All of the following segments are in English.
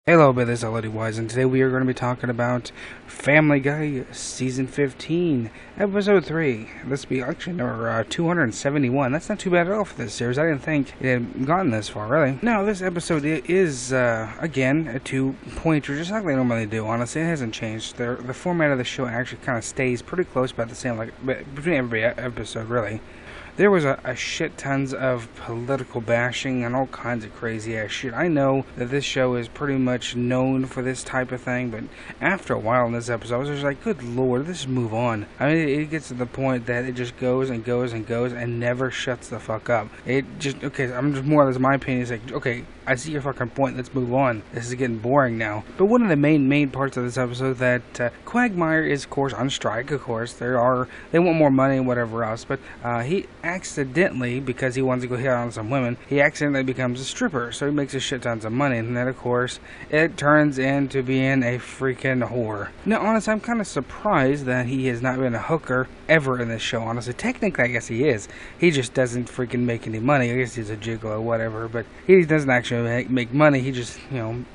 Hello, this is ep3-LODWise, and today we are going to be talking about Family Guy Season 15, Episode 3. This will be actually number 271. That's not too bad at all for this series. I didn't think it had gotten this far, really. Now, this episode is, again, a two-pointer, just like they normally do. Honestly, it hasn't changed. The format of the show actually kind of stays pretty close, about the same, like between every episode, really. There was a shit tons of political bashing and all kinds of crazy ass shit. I know that this show is pretty much known for this type of thing, but after a while in this episode, I was just like, good lord, let's just move on. I mean, it gets to the point that it just goes and goes and goes and never shuts the fuck up. It just, okay, I'm just more or less my opinion is like, okay, I see your fucking point, let's move on. This is getting boring now. But one of the main parts of this episode that Quagmire is, of course, on strike, of course. They want more money and whatever else, but he accidentally, because he wants to go hit on some women, he accidentally becomes a stripper, so he makes a shit tons of money, and then, of course, it turns into being a freaking whore. Now, honestly, I'm kind of surprised that he has not been a hooker ever in this show, honestly. Technically, I guess he is. He just doesn't freaking make any money. I guess he's a gigolo or whatever, but he doesn't actually make money. He just,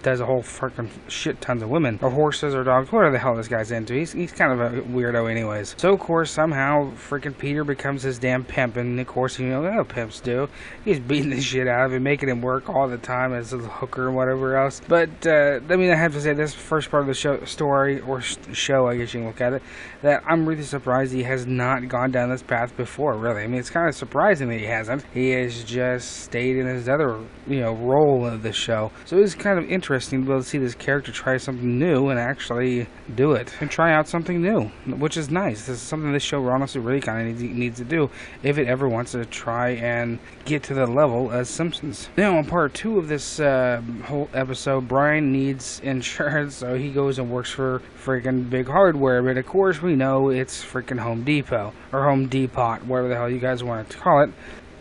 does a whole freaking shit tons of women, or horses, or dogs, whatever the hell this guy's into. He's kind of a weirdo anyways. So, of course, somehow, freaking Peter becomes his damn pimp, and of course, what pimps do. He's beating the shit out of him, making him work all the time as a hooker and whatever else. But, I have to say, this first part of the show, I guess you can look at it, that I'm really surprised he has not gone down this path before, really. I mean, it's kind of surprising that he hasn't. He has just stayed in his other, role of the show. So it's kind of interesting to be able to see this character try something new and actually do it. And try out something new, which is nice. This is something this show honestly really kind of needs to do if it ever wants to try and get to the level as Simpsons. Now, in part 2 of this whole episode, Brian needs insurance, so he goes and works for freaking Big Hardware, but of course we know it's freaking Home Depot, or Home Depot, whatever the hell you guys want to call it.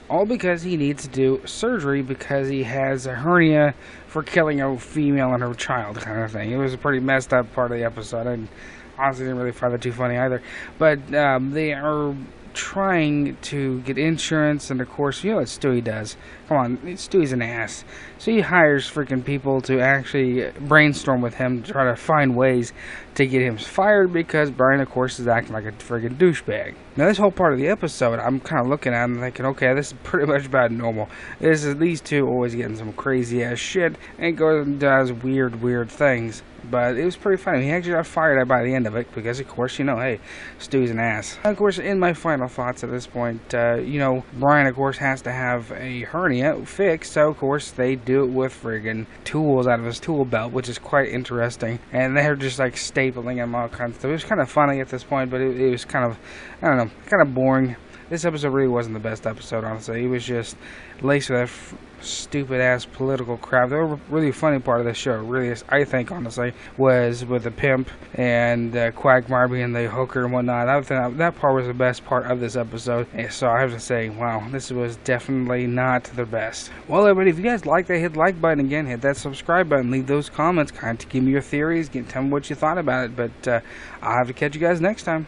All because he needs to do surgery because he has a hernia for killing a female and her child, kind of thing. It was a pretty messed up part of the episode. I honestly didn't really find that too funny either. But they are trying to get insurance, and of course, what Stewie does. Come on, Stewie's an ass. So he hires freaking people to actually brainstorm with him to try to find ways to get him fired because Brian, of course, is acting like a freaking douchebag. Now, this whole part of the episode, I'm kind of looking at him thinking, okay, this is pretty much about normal. This is these two always getting some crazy ass shit and goes and does weird things. But it was pretty funny. He actually got fired by the end of it because, of course, hey, Stewie's an ass. Of course, in my final thoughts at this point, Brian, of course, has to have a hernia fixed. So, of course, they do it with friggin' tools out of his tool belt, which is quite interesting. And they're just, like, stapling him, all kinds of stuff. It was kind of funny at this point, but it was kind of, I don't know, kind of boring. This episode really wasn't the best episode, honestly. It was just laced with that stupid-ass political crap. The really funny part of the show, really, I think, honestly, was with the pimp and Quagmire being the hooker and whatnot. I think that part was the best part of this episode. So I have to say, wow, this was definitely not the best. Well, everybody, if you guys like that, hit the like button again, hit that subscribe button, leave those comments, kind of give me your theories, tell me what you thought about it. But I'll have to catch you guys next time.